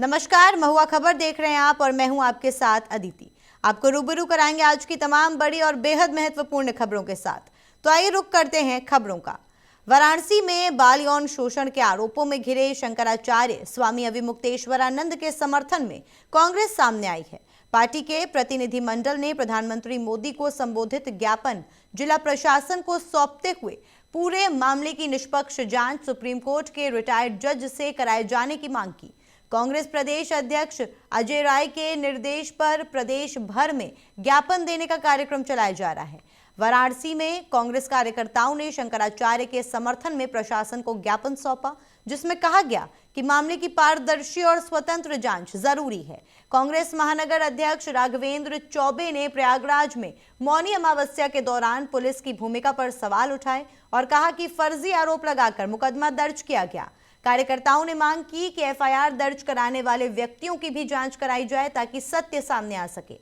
नमस्कार, महुआ खबर देख रहे हैं आप और मैं हूं आपके साथ अदिति। आपको रूबरू कराएंगे आज की तमाम बड़ी और बेहद महत्वपूर्ण खबरों के साथ। तो आइए रुक करते हैं खबरों का। वाराणसी में बाल यौन शोषण के आरोपों में घिरे शंकराचार्य स्वामी अविमुक्तेश्वरानंद के समर्थन में कांग्रेस सामने आई है। पार्टी के प्रतिनिधिमंडल ने प्रधानमंत्री मोदी को संबोधित ज्ञापन जिला प्रशासन को सौंपते हुए पूरे मामले की निष्पक्ष जांच सुप्रीम कोर्ट के रिटायर्ड जज से कराए जाने की मांग की। कांग्रेस प्रदेश अध्यक्ष अजय राय के निर्देश पर प्रदेश भर में ज्ञापन देने का कार्यक्रम चलाया जा रहा है। वाराणसी में कांग्रेस कार्यकर्ताओं ने शंकराचार्य के समर्थन में प्रशासन को ज्ञापन सौंपा, जिसमें कहा गया कि मामले की पारदर्शी और स्वतंत्र जांच जरूरी है। कांग्रेस महानगर अध्यक्ष राघवेंद्र चौबे ने प्रयागराज में मौनी अमावस्या के दौरान पुलिस की भूमिका पर सवाल उठाए और कहा कि फर्जी आरोप लगाकर मुकदमा दर्ज किया गया। कार्यकर्ताओं ने मांग की कि एफआईआर दर्ज कराने वाले व्यक्तियों की भी जांच कराई जाए ताकि सत्य सामने आ सके।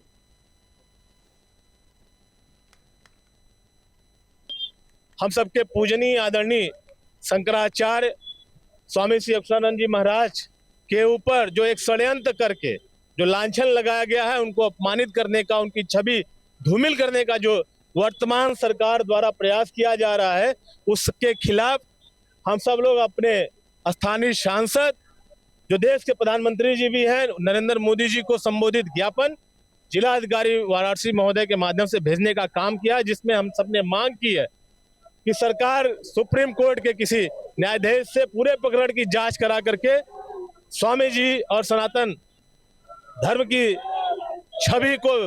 हम सबके पूजनीय आदरणीय शंकराचार्य स्वामी श्री अक्षरानंद जी महाराज के ऊपर जो एक षड्यंत्र करके जो लांछन लगाया गया है, उनको अपमानित करने का, उनकी छवि धूमिल करने का जो वर्तमान सरकार द्वारा प्रयास किया जा रहा है, उसके खिलाफ हम सब लोग अपने स्थानीय सांसद जो देश के प्रधानमंत्री जी भी हैं नरेंद्र मोदी जी को संबोधित ज्ञापन जिला अधिकारी वाराणसी महोदय के माध्यम से भेजने का काम किया, जिसमें हम सबने मांग की है कि सरकार सुप्रीम कोर्ट के किसी न्यायाधीश से पूरे प्रकरण की जांच करा करके स्वामी जी और सनातन धर्म की छवि को।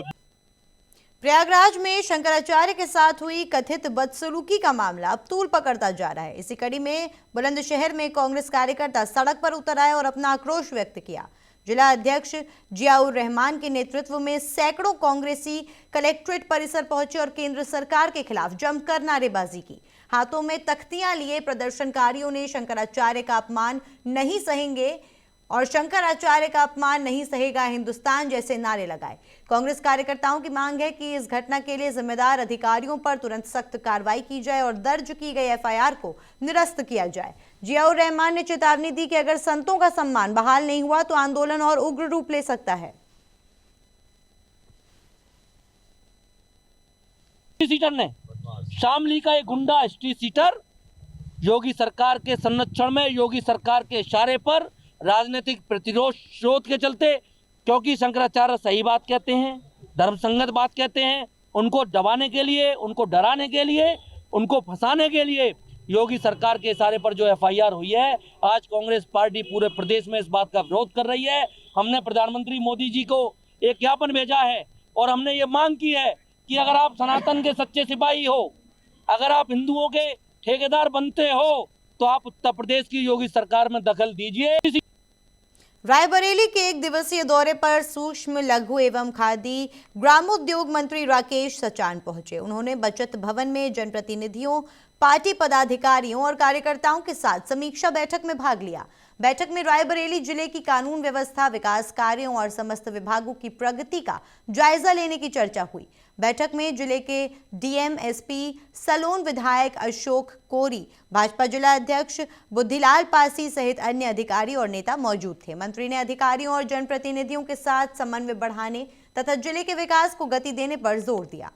प्रयागराज में शंकराचार्य के साथ हुई कथित बदसलूकी का मामला अब तूल पकड़ता जा रहा है। इसी कड़ी में बुलंदशहर में कांग्रेस कार्यकर्ता सड़क पर उतर आए और अपना आक्रोश व्यक्त किया। जिला अध्यक्ष जियाउर रहमान के नेतृत्व में सैकड़ों कांग्रेसी कलेक्ट्रेट परिसर पहुंचे और केंद्र सरकार के खिलाफ जमकर नारेबाजी की। हाथों में तख्तियां लिए प्रदर्शनकारियों ने शंकराचार्य का अपमान नहीं सहेंगे और शंकराचार्य का अपमान नहीं सहेगा हिंदुस्तान जैसे नारे लगाए। कांग्रेस कार्यकर्ताओं की मांग है कि इस घटना के लिए जिम्मेदार अधिकारियों पर तुरंत सख्त कार्रवाई की जाए और दर्ज की गई एफआईआर को निरस्त किया जाए। जियाउर रहमान ने चेतावनी दी कि अगर संतों का सम्मान बहाल नहीं हुआ तो आंदोलन और उग्र रूप ले सकता है। सीटर ने शामली का एक गुंडा एसटी सीटर योगी सरकार के संरक्षण में, योगी सरकार के इशारे पर राजनीतिक प्रतिरोध के चलते, क्योंकि शंकराचार्य सही बात कहते हैं, धर्मसंगत बात कहते हैं, उनको दबाने के लिए, उनको डराने के लिए, उनको फंसाने के लिए योगी सरकार के इशारे पर जो एफआईआर हुई है, आज कांग्रेस पार्टी पूरे प्रदेश में इस बात का विरोध कर रही है। हमने प्रधानमंत्री मोदी जी को एक ज्ञापन भेजा है और हमने ये मांग की है कि अगर आप सनातन के सच्चे सिपाही हो, अगर आप हिंदुओं के ठेकेदार बनते हो, तो आप उत्तर प्रदेश की योगी सरकार में दखल दीजिए। रायबरेली के एक दिवसीय दौरे पर सूक्ष्म लघु एवं खादी ग्रामोद्योग मंत्री राकेश सचान पहुंचे। उन्होंने बचत भवन में जनप्रतिनिधियों, पार्टी पदाधिकारियों और कार्यकर्ताओं के साथ समीक्षा बैठक में भाग लिया। बैठक में रायबरेली जिले की कानून व्यवस्था, विकास कार्यों और समस्त विभागों की प्रगति का जायजा लेने की चर्चा हुई। बैठक में जिले के डीएम, एसपी, सलोन विधायक अशोक कोरी, भाजपा जिला अध्यक्ष बुद्धिलाल पासी सहित अन्य अधिकारी और नेता मौजूद थे। मंत्री ने अधिकारियों और जनप्रतिनिधियों के साथ समन्वय बढ़ाने तथा जिले के विकास को गति देने पर जोर दिया।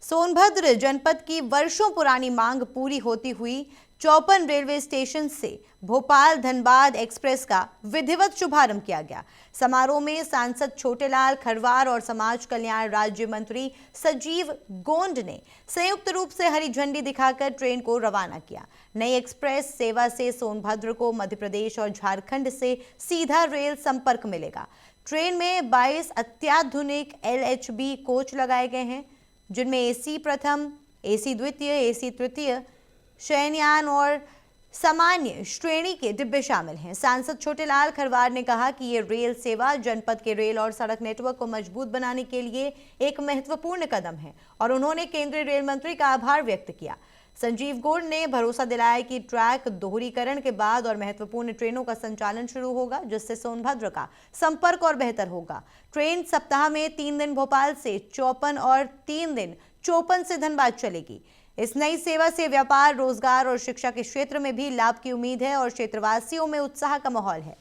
सोनभद्र जनपद की वर्षों पुरानी मांग पूरी होती हुई 54 रेलवे स्टेशन से भोपाल धनबाद एक्सप्रेस का विधिवत शुभारंभ किया गया। समारोह में सांसद छोटेलाल खरवार और समाज कल्याण राज्य मंत्री सजीव गोंड ने संयुक्त रूप से हरी झंडी दिखाकर ट्रेन को रवाना किया। नई एक्सप्रेस सेवा से सोनभद्र को मध्य प्रदेश और झारखंड से सीधा रेल संपर्क मिलेगा। ट्रेन में 22 अत्याधुनिक LHB कोच लगाए गए हैं, जिनमें एसी प्रथम, एसी द्वितीय, एसी तृतीय, शयनयान और सामान्य श्रेणी के डिब्बे शामिल हैं। सांसद छोटेलाल खरवार ने कहा कि ये रेल सेवा जनपद के रेल और सड़क नेटवर्क को मजबूत बनाने के लिए एक महत्वपूर्ण कदम है और उन्होंने केंद्रीय रेल मंत्री का आभार व्यक्त किया। संजीव गौड़ ने भरोसा दिलाया कि ट्रैक दोहरीकरण के बाद और महत्वपूर्ण ट्रेनों का संचालन शुरू होगा, जिससे सोनभद्र का संपर्क और बेहतर होगा। ट्रेन सप्ताह में 3 दिन भोपाल से 54 और 3 दिन 54 से धनबाद चलेगी। इस नई सेवा से व्यापार, रोजगार और शिक्षा के क्षेत्र में भी लाभ की उम्मीद है और क्षेत्रवासियों में उत्साह का माहौल है।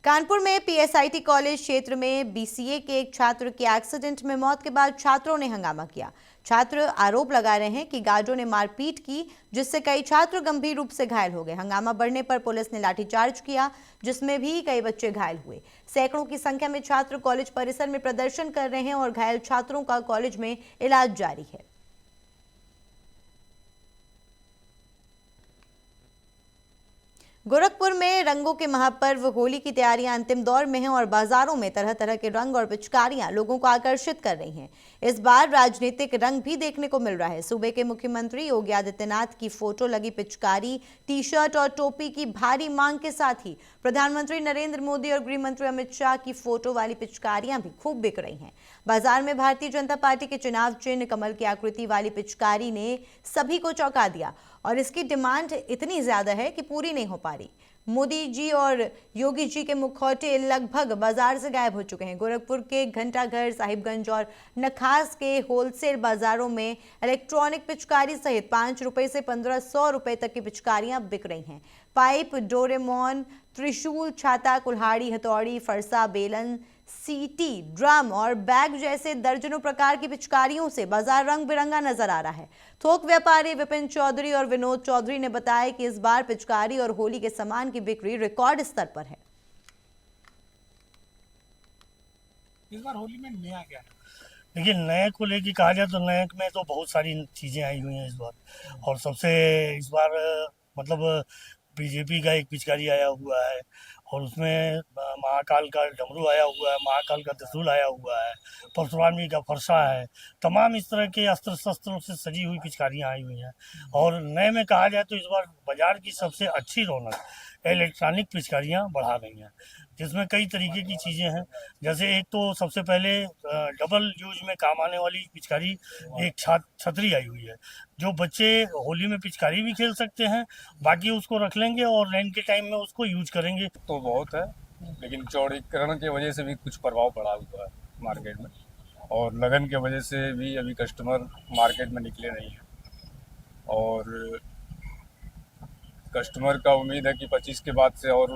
कानपुर में पीएसआईटी कॉलेज क्षेत्र में बीसीए के एक छात्र की एक्सीडेंट में मौत के बाद छात्रों ने हंगामा किया। छात्र आरोप लगा रहे हैं कि गार्डों ने मारपीट की, जिससे कई छात्र गंभीर रूप से घायल हो गए। हंगामा बढ़ने पर पुलिस ने लाठीचार्ज किया, जिसमें भी कई बच्चे घायल हुए। सैकड़ों की संख्या में छात्र कॉलेज परिसर में प्रदर्शन कर रहे हैं और घायल छात्रों का कॉलेज में इलाज जारी है। गोरखपुर में रंगों के महापर्व होली की तैयारियां अंतिम दौर में हैं और बाजारों में तरह तरह के रंग और पिचकारियां लोगों को आकर्षित कर रही हैं। इस बार राजनीतिक रंग भी देखने को मिल रहा है। सूबे के मुख्यमंत्री योगी आदित्यनाथ की फोटो लगी पिचकारी, टी शर्ट और टोपी की भारी मांग के साथ ही प्रधानमंत्री नरेंद्र मोदी और गृह मंत्री अमित शाह की फोटो वाली पिचकारियां भी खूब बिक रही हैं। बाजार में भारतीय जनता पार्टी के चुनाव चिन्ह कमल की आकृति वाली पिचकारी ने सभी को चौंका दिया और इसकी डिमांड इतनी ज्यादा है कि पूरी नहीं हो पा रही। मोदी जी और योगी जी के मुखौटे लगभग बाजार से गायब हो चुके हैं। गोरखपुर के घंटाघर, साहिबगंज और नखास के होलसेल बाजारों में इलेक्ट्रॉनिक पिचकारी सहित 5 रुपए से 1500 रुपए तक की पिचकारियां बिक रही हैं। पाइप, डोरेमोन, त्रिशूल, छाता, कुल्हाड़ी, हथौड़ी, फरसा, बेलन, सीटी, ड्रम और बैग जैसे दर्जनों प्रकार की पिचकारियों से बाजार रंग बिरंगा नजर आ रहा है। थोक व्यापारी विपिन चौधरी और विनोद चौधरी ने बताया कि इस बार पिचकारी और होली के सामान की बिक्री रिकॉर्ड स्तर पर है। इस बार होली में नया क्या है? देखिए, नए को लेके कहा जाए तो नए में तो बहुत सारी चीज़ें आई हुई हैं इस बार। और सबसे इस बार मतलब बीजेपी का एक पिचकारी आया हुआ है और उसमें महाकाल का डमरू आया हुआ है, महाकाल का त्रिशूल आया हुआ है, परशुराम जी का फरसा है। तमाम इस तरह के अस्त्र शस्त्रों से सजी हुई पिचकारियाँ आई हुई हैं। और नए में कहा जाए तो इस बार बाजार की सबसे अच्छी रौनक इलेक्ट्रॉनिक पिचकारियाँ बढ़ा रही हैं, जिसमें कई तरीके की चीज़ें हैं। जैसे एक तो सबसे पहले डबल यूज में काम आने वाली पिचकारी एक छतरी आई हुई है, जो बच्चे होली में पिचकारी भी खेल सकते हैं, बाकी उसको रख लेंगे और रेन के टाइम में उसको यूज करेंगे। तो बहुत है, लेकिन चौड़ीकरण की वजह से भी कुछ प्रभाव पड़ा हुआ है मार्केट में, और लगन की वजह से भी अभी कस्टमर मार्केट में निकले नहीं हैं। और कस्टमर का उम्मीद है कि 25 के बाद से और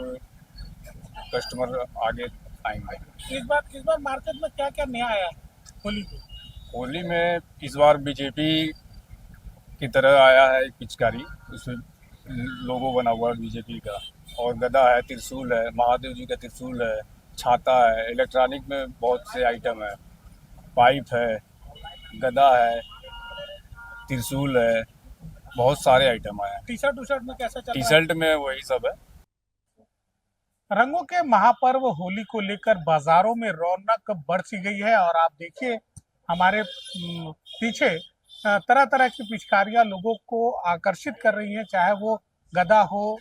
कस्टमर आगे आएंगे। इस बार मार्केट में क्या क्या नया आया होली को? होली में इस बार बीजेपी की तरह आया है एक पिचकारी, उसमें लोगो बना हुआ है बीजेपी का, और गदा है, त्रिशूल है, महादेव जी का त्रिशूल है, छाता है, इलेक्ट्रॉनिक में बहुत से आइटम है, पाइप है, गदा है, त्रिशूल है, बहुत सारे आइटम आए हैं। टी शर्ट में कैसा चल टी रहा है? शर्ट में वही सब है। रंगों के महापर्व होली को लेकर बाजारों में रौनक बढ़ सी गई है और आप देखिए हमारे पीछे तरह तरह की पिचकारियां लोगों को आकर्षित कर रही हैं, चाहे वो गदा हो,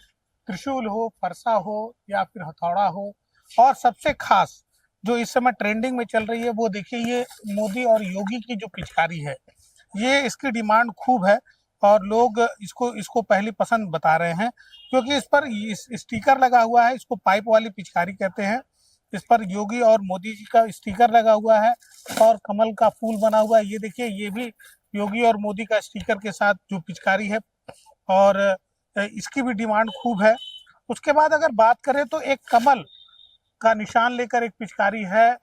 त्रिशूल हो, फरसा हो या फिर हथौड़ा हो। और सबसे खास जो इस समय ट्रेंडिंग में चल रही है वो देखिए, ये मोदी और योगी की जो पिचकारी है, ये इसकी डिमांड खूब है और लोग इसको पहली पसंद बता रहे हैं, क्योंकि इस पर स्टिकर लगा हुआ है। इसको पाइप वाली पिचकारी कहते हैं। इस पर योगी और मोदी जी का स्टिकर लगा हुआ है और कमल का फूल बना हुआ है। ये देखिए, ये भी योगी और मोदी का स्टिकर के साथ जो पिचकारी है और इसकी भी डिमांड खूब है। उसके बाद अगर बात करें तो एक कमल का निशान लेकर एक पिचकारी है,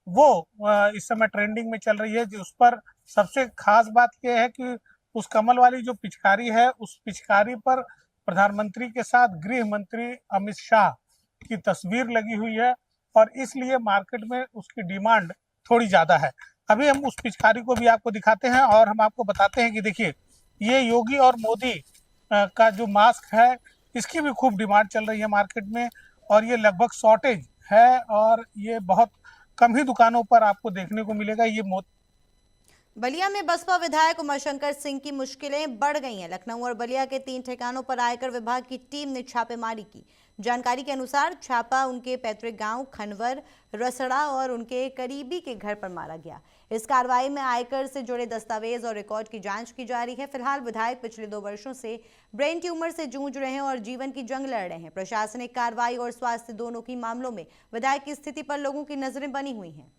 वो इस समय ट्रेंडिंग में चल रही है। उस पर सबसे खास बात यह है कि उस कमल वाली जो पिचकारी है, उस पिचकारी पर प्रधानमंत्री के साथ गृह मंत्री अमित शाह की तस्वीर लगी हुई है और इसलिए मार्केट में उसकी डिमांड थोड़ी ज्यादा है। अभी हम उस पिचकारी को भी आपको दिखाते हैं और हम आपको बताते हैं कि देखिए, ये योगी और मोदी का जो मास्क है, इसकी भी खूब डिमांड चल रही है मार्केट में और ये लगभग शॉर्टेज है और ये बहुत कम ही दुकानों पर आपको देखने को मिलेगा। ये बलिया में बसपा विधायक उमाशंकर सिंह की मुश्किलें बढ़ गई हैं। लखनऊ और बलिया के 3 ठिकानों पर आयकर विभाग की टीम ने छापेमारी की। जानकारी के अनुसार छापा उनके पैतृक गांव खनवर, रसड़ा और उनके करीबी के घर पर मारा गया। इस कार्रवाई में आयकर से जुड़े दस्तावेज और रिकॉर्ड की जांच की जा रही है। फिलहाल विधायक पिछले 2 वर्षों से ब्रेन ट्यूमर से जूझ रहे हैं और जीवन की जंग लड़ रहे हैं। प्रशासनिक कार्रवाई और स्वास्थ्य दोनों की मामलों में विधायक की स्थिति पर लोगों की नजरें बनी हुई हैं।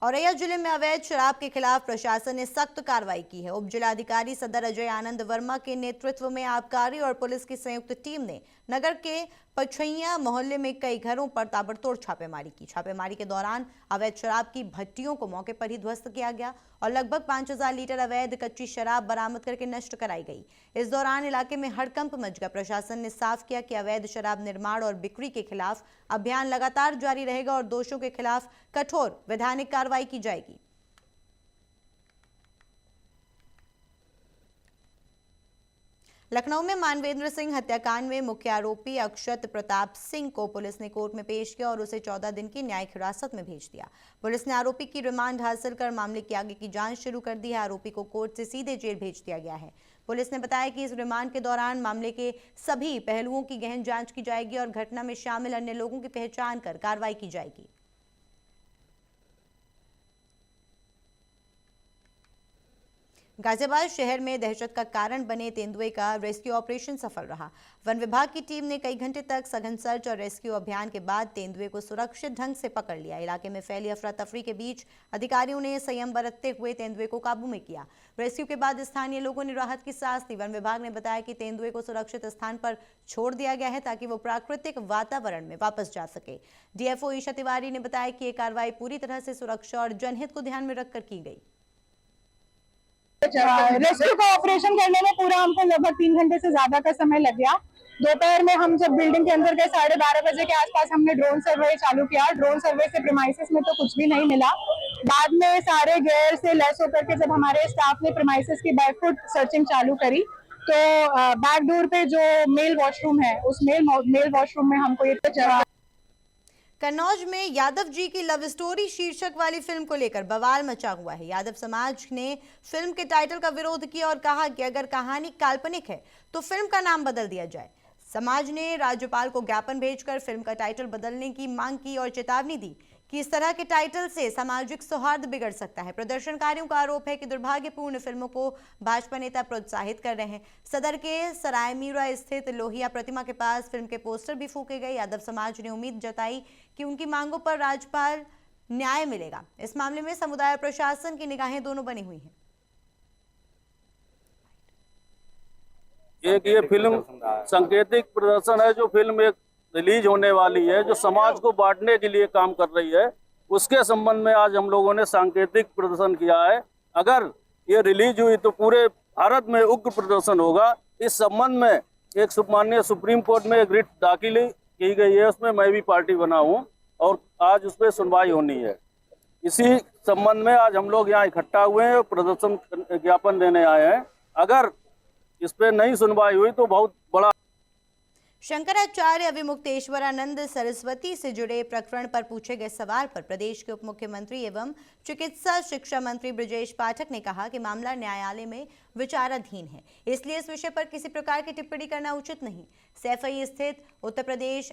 औरैया जिले में अवैध शराब के खिलाफ प्रशासन ने सख्त कार्रवाई की है। उप जिलाधिकारी सदर अजय आनंद वर्मा के नेतृत्व में आबकारी और पुलिस की संयुक्त टीम ने नगर के पछैया मोहल्ले में कई घरों पर ताबड़तोड़ छापेमारी की। छापेमारी के दौरान अवैध शराब की भट्टियों को मौके पर ही ध्वस्त किया गया और लगभग 5000 लीटर अवैध कच्ची शराब बरामद करके नष्ट कराई गई। इस दौरान इलाके में हड़कंप मच गया। प्रशासन ने साफ किया कि अवैध शराब निर्माण और बिक्री के खिलाफ अभियान लगातार जारी रहेगा और दोषियों के खिलाफ कठोर वैधानिक कार्रवाई की जाएगी। लखनऊ में मानवेंद्र सिंह हत्याकांड में मुख्य आरोपी अक्षत प्रताप सिंह को पुलिस ने कोर्ट में पेश किया और उसे 14 दिन की न्यायिक हिरासत में भेज दिया। पुलिस ने आरोपी की रिमांड हासिल कर मामले की आगे की जांच शुरू कर दी है। आरोपी को कोर्ट से सीधे जेल भेज दिया गया है। पुलिस ने बताया कि इस रिमांड के दौरान मामले के सभी पहलुओं की गहन जांच की जाएगी और घटना में शामिल अन्य लोगों की पहचान कर कार्रवाई की जाएगी। गाजियाबाद शहर में दहशत का कारण बने तेंदुए का रेस्क्यू ऑपरेशन सफल रहा। वन विभाग की टीम ने कई घंटे तक सघन सर्च और रेस्क्यू अभियान के बाद तेंदुए को सुरक्षित ढंग से पकड़ लिया। इलाके में फैली अफरा तफरी के बीच अधिकारियों ने संयम बरतते हुए तेंदुए को काबू में किया। रेस्क्यू के बाद स्थानीय लोगों ने राहत की सांस ली। वन विभाग ने बताया कि तेंदुए को सुरक्षित स्थान पर छोड़ दिया गया है ताकि वो प्राकृतिक वातावरण में वापस जा सके। डीएफओ ईशा तिवारी ने बताया कि ये कार्रवाई पूरी तरह से सुरक्षा और जनहित को ध्यान में रखकर की गई। रेस्क्यू का ऑपरेशन करने में पूरा हमको लगभग 3 घंटे से ज्यादा का समय लग गया। दोपहर में हम जब बिल्डिंग के अंदर गए 12:30 बजे के आसपास हमने ड्रोन सर्वे चालू किया। ड्रोन सर्वे से प्रीमाइसेस में तो कुछ भी नहीं मिला। बाद में सारे गेयर से लैस होकर के जब हमारे स्टाफ ने प्रीमाइसेस की बैकफुट सर्चिंग चालू करी तो बैक डोर पे जो मेल वॉशरूम है उस मेल वॉशरूम में हमको ये कन्नौज में यादव जी की लव स्टोरी शीर्षक वाली फिल्म को लेकर बवाल मचा हुआ है। यादव समाज ने फिल्म के टाइटल का विरोध किया और कहा कि अगर कहानी काल्पनिक है तो फिल्म का नाम बदल दिया जाए। समाज ने राज्यपाल को ज्ञापन भेजकर फिल्म का टाइटल बदलने की मांग की और चेतावनी दी कि इस तरह के टाइटल से सामाजिक सौहार्द बिगड़ सकता है। प्रदर्शनकारियों का आरोप है कि दुर्भाग्यपूर्ण फिल्मों को भाजपा नेता प्रोत्साहित कर रहे हैं। सदर के सरायमीरा स्थित लोहिया प्रतिमा के पास फिल्म के पोस्टर भी फूके गए। यादव समाज ने उम्मीद जताई कि उनकी मांगों पर राज्यपाल न्याय मिलेगा। इस मामले में समुदाय और प्रशासन की निगाहें दोनों बनी हुई हैं। एक ये फिल्म सांकेतिक प्रदर्शन है जो फिल्म एक रिलीज होने वाली है जो समाज को बांटने के लिए काम कर रही है। उसके संबंध में आज हम लोगों ने सांकेतिक प्रदर्शन किया है। अगर ये रिलीज हुई तो पूरे भारत में उग्र प्रदर्शन होगा। इस संबंध में एक माननीय सुप्रीम कोर्ट में एक रिट दाखिल की गई है, उसमें मैं भी पार्टी बना हूँ और आज उस पर सुनवाई होनी है। इसी संबंध में आज हम लोग यहाँ इकट्ठा हुए हैं और प्रदर्शन ज्ञापन देने आए हैं। अगर इस पर नहीं सुनवाई हुई तो बहुत बड़ा। शंकराचार्य अविमुक्तेश्वरानंद सरस्वती से जुड़े प्रकरण पर पूछे गए सवाल पर प्रदेश के उप मुख्यमंत्री एवं चिकित्सा शिक्षा मंत्री ब्रजेश पाठक ने कहा कि मामला न्यायालय में विचाराधीन है, इसलिए इस विषय पर किसी प्रकार की टिप्पणी करना उचित नहीं। सैफई स्थित उत्तर प्रदेश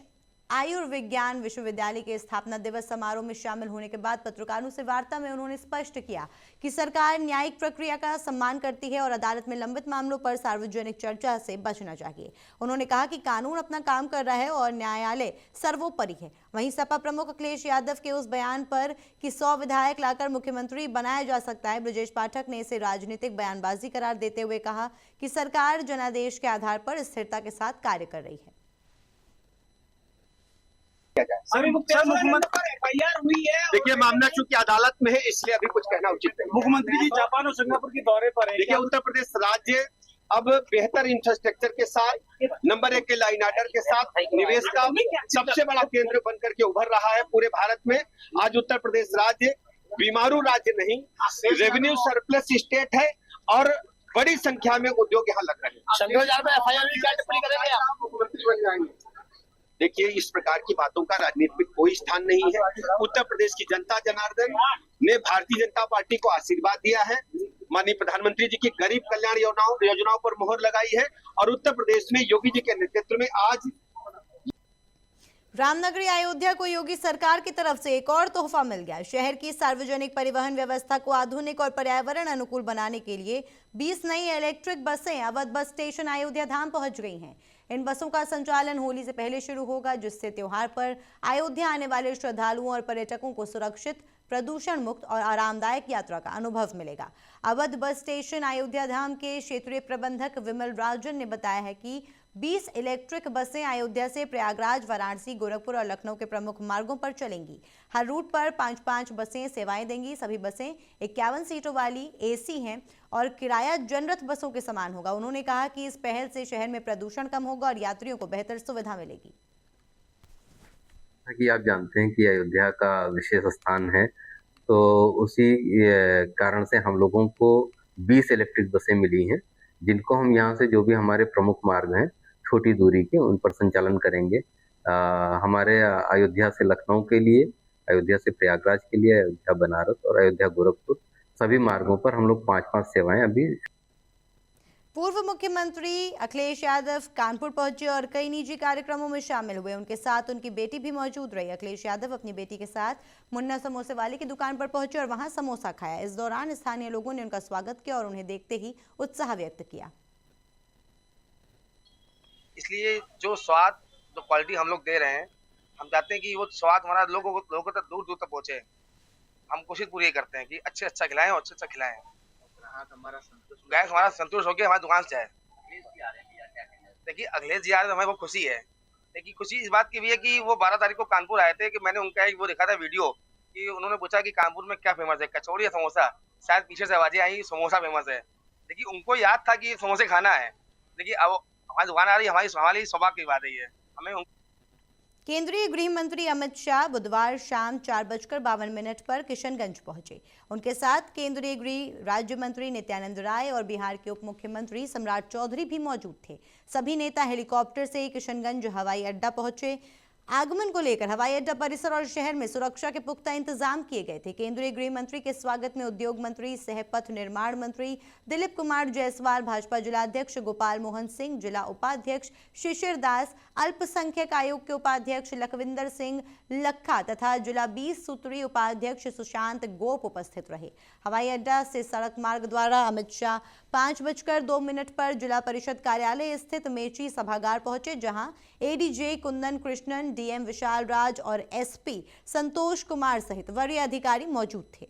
आयुर्विज्ञान विश्वविद्यालय के स्थापना दिवस समारोह में शामिल होने के बाद पत्रकारों से वार्ता में उन्होंने स्पष्ट किया कि सरकार न्यायिक प्रक्रिया का सम्मान करती है और अदालत में लंबित मामलों पर सार्वजनिक चर्चा से बचना चाहिए। उन्होंने कहा कि कानून अपना काम कर रहा है और न्यायालय सर्वोपरि है। वहीं सपा प्रमुख अखिलेश यादव के उस बयान पर कि 100 विधायक लाकर मुख्यमंत्री बनाया जा सकता है, ब्रजेश पाठक ने इसे राजनीतिक बयानबाजी करार देते हुए कहा कि सरकार जनादेश के आधार पर स्थिरता के साथ कार्य कर रही है। देखिए, मामला चूंकि अदालत में है इसलिए अभी कुछ कहना उचित नहीं। मुख्यमंत्री जी जापान और सिंगापुर के दौरे पर हैं। देखिए, उत्तर प्रदेश राज्य अब बेहतर इंफ्रास्ट्रक्चर के साथ, नंबर 1 के लाइन ऑर्डर के साथ निवेश का सबसे बड़ा केंद्र बनकर के उभर रहा है पूरे भारत में। आज उत्तर प्रदेश राज्य बीमारू राज्य नहीं, रेवेन्यू सरप्लस स्टेट है और बड़ी संख्या में उद्योग यहाँ लग रहे हैं। शंकराचार्य में एफआईआर की क्या टिप्पणी करेंगे आप? मुख्यमंत्री बन जाएंगे। देखिए, इस प्रकार की बातों का राजनीति में कोई स्थान नहीं है। उत्तर प्रदेश की जनता जनार्दन ने भारतीय जनता पार्टी को आशीर्वाद दिया है माननीय प्रधानमंत्री जी की गरीब कल्याण योजनाओं पर मुहर लगाई है और उत्तर प्रदेश में योगी जी के नेतृत्व में आज रामनगरी अयोध्या को योगी सरकार की तरफ से एक और तोहफा मिल गया। शहर की सार्वजनिक परिवहन व्यवस्था को आधुनिक और पर्यावरण अनुकूल बनाने के लिए 20 नई इलेक्ट्रिक बसें अवध बस स्टेशन अयोध्या धाम पहुंच गई हैं। इन बसों का संचालन होली से पहले शुरू होगा, जिससे त्योहार पर अयोध्या आने वाले श्रद्धालुओं और पर्यटकों को सुरक्षित, प्रदूषण मुक्त और आरामदायक यात्रा का अनुभव मिलेगा। अवध बस स्टेशन अयोध्या धाम के क्षेत्रीय प्रबंधक विमल राजन ने बताया है कि 20 इलेक्ट्रिक बसें अयोध्या से प्रयागराज, वाराणसी, गोरखपुर और लखनऊ के प्रमुख मार्गों पर चलेंगी। हर रूट पर 5-5 बसें सेवाएं देंगी। सभी बसें 51 सीटों वाली एसी हैं और किराया जनरथ बसों के समान होगा। उन्होंने कहा कि इस पहल से शहर में प्रदूषण कम होगा और यात्रियों को बेहतर सुविधा मिलेगी। कि आप जानते हैं कि अयोध्या का विशेष स्थान है, तो उसी कारण से हम लोगों को 20 इलेक्ट्रिक बसें मिली हैं, जिनको हम यहाँ से जो भी हमारे प्रमुख मार्ग हैं छोटी दूरी के, उन पर संचालन करेंगे। हमारे अयोध्या से लखनऊ के लिए, अयोध्या से प्रयागराज के लिए, अयोध्या बनारस और अयोध्या गोरखपुर सभी मार्गों पर हम लोग 5-5 सेवाएं अभी। पूर्व मुख्यमंत्री अखिलेश यादव कानपुर पहुंचे और कई निजी कार्यक्रमों में शामिल हुए। उनके साथ उनकी बेटी भी मौजूद रही। अखिलेश यादव अपनी बेटी के साथ मुन्ना समोसे वाले की दुकान पर पहुंचे और वहां समोसा खाया। इस दौरान स्थानीय लोगों ने उनका स्वागत किया और उन्हें देखते ही उत्साह व्यक्त किया। इसलिए जो स्वाद, जो क्वालिटी हम लोग दे रहे हैं, हम चाहते हैं कि वो स्वाद हमारा लोगों तक दूर दूर तक पहुंचे। हम कोशिश पूरी करते हैं कि अच्छा खिलाएं और अच्छा खिलाएं। ग्राहक हमारा संतुष्ट होकर हमारी दुकान से आए। देखिए अखिलेश जी आ रहे तो हमें बहुत खुशी है, लेकिन खुशी इस बात की भी है कि वो 12 तारीख को कानपुर आए थे कि मैंने उनका एक वो देखा था वीडियो कि उन्होंने पूछा कि कानपुर में क्या फेमस है, कचौड़ी या समोसा। शायद पीछे से आवाजें आई समोसा फेमस है, लेकिन उनको याद था कि समोसे खाना है। देखिए अब हमारी दुकान आ रही है, हमारी सौभाग्य की बात है ये हमें। केंद्रीय गृह मंत्री अमित शाह बुधवार शाम 4:52 पर किशनगंज पहुंचे। उनके साथ केंद्रीय गृह राज्य मंत्री नित्यानंद राय और बिहार के उप मुख्यमंत्री सम्राट चौधरी भी मौजूद थे। सभी नेता हेलीकॉप्टर से किशनगंज हवाई अड्डा पहुंचे। आगमन को लेकर हवाई अड्डा परिसर और शहर में सुरक्षा के पुख्ता इंतजाम किए गए थे। केंद्रीय गृह मंत्री के स्वागत में उद्योग मंत्री, सह पथ निर्माण मंत्री दिलीप कुमार जायसवाल, भाजपा जिलाध्यक्ष गोपाल मोहन सिंह, जिला उपाध्यक्ष शिशिर दास, अल्पसंख्यक आयोग के उपाध्यक्ष लखविंदर सिंह लखा तथा जिला 20 सूत्री उपाध्यक्ष सुशांत गोप उपस्थित रहे। हवाई अड्डा से सड़क मार्ग द्वारा अमित शाह 5:02 पर जिला परिषद कार्यालय स्थित मेची सभागार पहुंचे, जहां एडीजे कुंदन कृष्णन, डीएम विशाल राज और एसपी संतोष कुमार सहित वरीय अधिकारी मौजूद थे।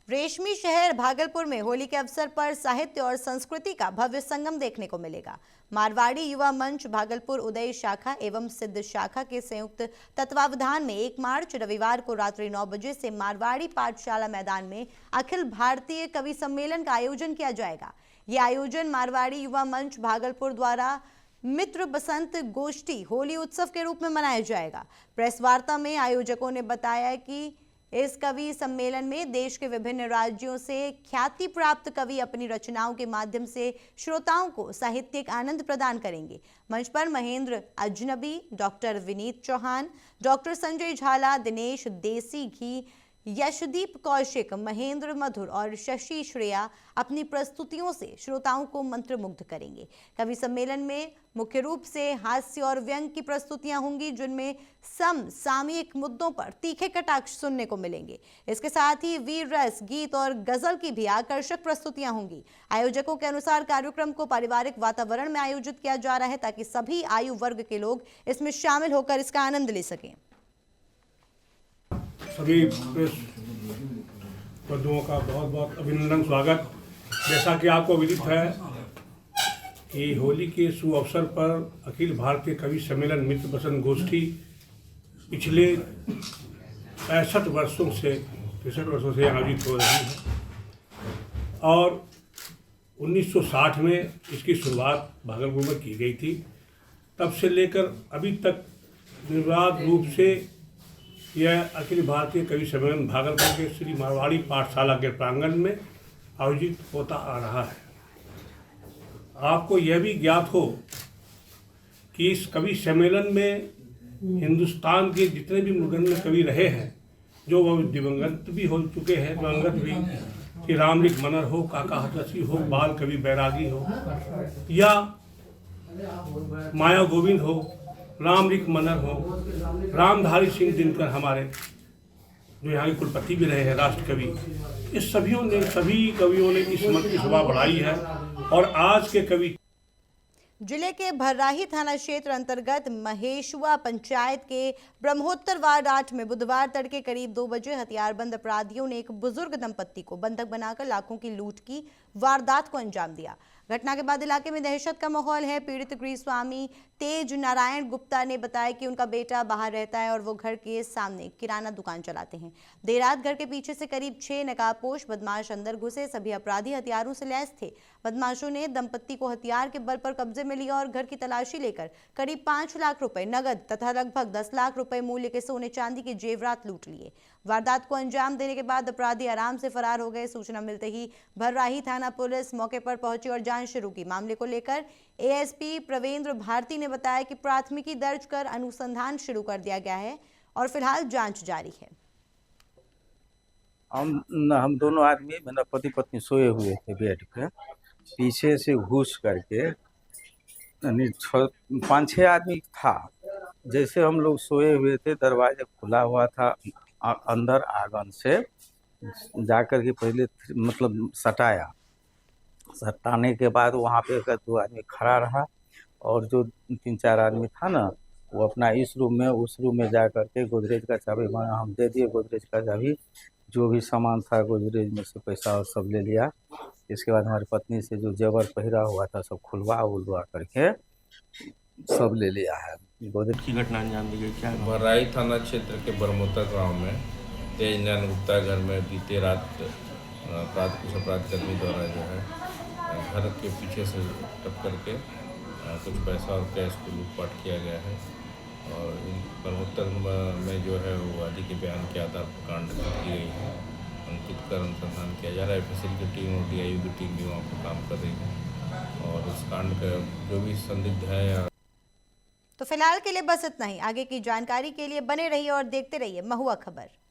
रेशमी शहर भागलपुर में होली के अवसर पर साहित्य और संस्कृति का भव्य संगम देखने को मिलेगा। मारवाड़ी युवा मंच भागलपुर उदय शाखा एवं सिद्ध शाखा के संयुक्त तत्वावधान में 1 मार्च रविवार को रात्रि 9 बजे से मारवाड़ी पाठशाला मैदान में अखिल भारतीय कवि सम्मेलन का आयोजन किया जाएगा। यह आयोजन मारवाड़ी युवा मंच भागलपुर द्वारा मित्र बसंत गोष्ठी होली उत्सव के रूप में मनाया जाएगा। प्रेस वार्ता में आयोजकों ने बताया कि इस कवि सम्मेलन में देश के विभिन्न राज्यों से ख्याति प्राप्त कवि अपनी रचनाओं के माध्यम से श्रोताओं को साहित्यिक आनंद प्रदान करेंगे। मंच पर महेंद्र अजनबी, डॉक्टर विनीत चौहान, डॉक्टर संजय झाला, दिनेश देसी घी, यशदीप कौशिक, महेंद्र मधुर और शशि श्रेया अपनी प्रस्तुतियों से श्रोताओं को मंत्रमुग्ध करेंगे। कवि सम्मेलन में मुख्य रूप से हास्य और व्यंग की प्रस्तुतियां होंगी, जिनमें समसामयिक मुद्दों पर तीखे कटाक्ष सुनने को मिलेंगे। इसके साथ ही वीर रस, गीत और गजल की भी आकर्षक प्रस्तुतियां होंगी। आयोजकों के अनुसार कार्यक्रम को पारिवारिक वातावरण में आयोजित किया जा रहा है, ताकि सभी आयु वर्ग के लोग इसमें शामिल होकर इसका आनंद ले सकें। सभी प्रेस बंधुओं का बहुत बहुत अभिनंदन, स्वागत। जैसा कि आपको विदित है कि होली के शुभ अवसर पर अखिल भारतीय कवि सम्मेलन मित्र बसंत गोष्ठी पिछले 63 वर्षों से आयोजित हो रही है और 1960 में इसकी शुरुआत भागलपुर में की गई थी। तब से लेकर अभी तक निर्बाध रूप से यह अखिल भारतीय कवि सम्मेलन भागलपुर के श्री मारवाड़ी पाठशाला के प्रांगण में आयोजित होता आ रहा है। आपको यह भी ज्ञात हो कि इस कवि सम्मेलन में हिंदुस्तान के जितने भी मुगन्य कवि रहे हैं, जो वो दिवंगत भी हो चुके हैं, दिवंगत भी, कि रामलिक मनर हो, काका हतसी हो, बाल कवि बैरागी हो, या माया गोविंद हो, रामलिक मनर हो, रामधारी सिंह दिनकर हमारे जो यहाँ के कुलपति भी रहे हैं, राष्ट्र कवि, ये सभी कवियों ने इस मत की शोभा बढ़ाई है। और आज के कवि जिले के भर्राही थाना क्षेत्र अंतर्गत महेशुआ पंचायत के ब्रह्मोत्तर वार्ड 8 में बुधवार तड़के करीब 2 बजे हथियारबंद अपराधियों ने एक बुजुर्ग दंपत्ति को बंधक बनाकर लाखों की लूट की वारदात को अंजाम दिया। घटना के बाद इलाके में दहशत का माहौल है। पीड़ित गृह स्वामी तेज नारायण गुप्ता ने बताया कि उनका बेटा बाहर रहता है और वो घर के सामने किराना दुकान चलाते हैं। देर रात घर के पीछे से करीब 6 नकाबपोश बदमाश अंदर घुसे। सभी अपराधी हथियारों से लैस थे। बदमाशों ने दंपत्ति को हथियार के बल पर कब्जे में लिया और घर की तलाशी लेकर करीब 5 लाख रुपए नगद तथा लगभग 10 लाख रुपए मूल्य के सोने चांदी के जेवरात लूट लिए। वारदात को अंजाम देने के बाद अपराधी आराम से फरार हो गए। सूचना मिलते ही भर्राही थाना पुलिस मौके पर पहुंची और जांच शुरू की। मामले को लेकर एएसपी प्रवेंद्र भारती ने बताया कि प्राथमिकी दर्ज कर अनुसंधान शुरू कर दिया गया है और फिलहाल जांच जारी है। हम दोनों आदमी मतलब पति पत्नी सोए हुए थे बेड पे, पीछे से घुस करके 5-6 आदमी था। जैसे हम लोग सोए हुए थे, दरवाजा खुला हुआ था, अंदर आंगन से जाकर के पहले मतलब सटाने के बाद वहाँ पे 2 आदमी खड़ा रहा और जो 3-4 आदमी था ना, वो अपना इस रूम में उस रूम में जा करके गोदरेज का चाबी हम दे दिए। गोदरेज का चाबी, जो भी सामान था गोदरेज में से पैसा और सब ले लिया। इसके बाद हमारी पत्नी से जो जेवर पहिरा हुआ था सब खुलवा करके सब ले लिया है। गोदरेज की घटना अंजाम दी गई क्या? भर्राही थाना क्षेत्र के ब्रह्मोत्तर गांव में तेज नारायण गुप्ता घर में बीते रात कुछ अपराधी द्वारा जो है घर के पीछे से टक्कर के कुछ पैसा और कैश को लूटपाट किया गया है। और ब्रह्मोत्तर में जो है वो वादी के बयान के आधार पर कांड की गई है। अंकित कर अनुसंधान किया जा रहा है। एफएसएल की टीम और डीआईयू की टीम भी वहाँ पर काम कर रही है और उस कांड का जो भी संदिग्ध है। तो फिलहाल के लिए बस इतना ही। आगे की जानकारी के लिए बने रहिए और देखते रहिए महुआ खबर।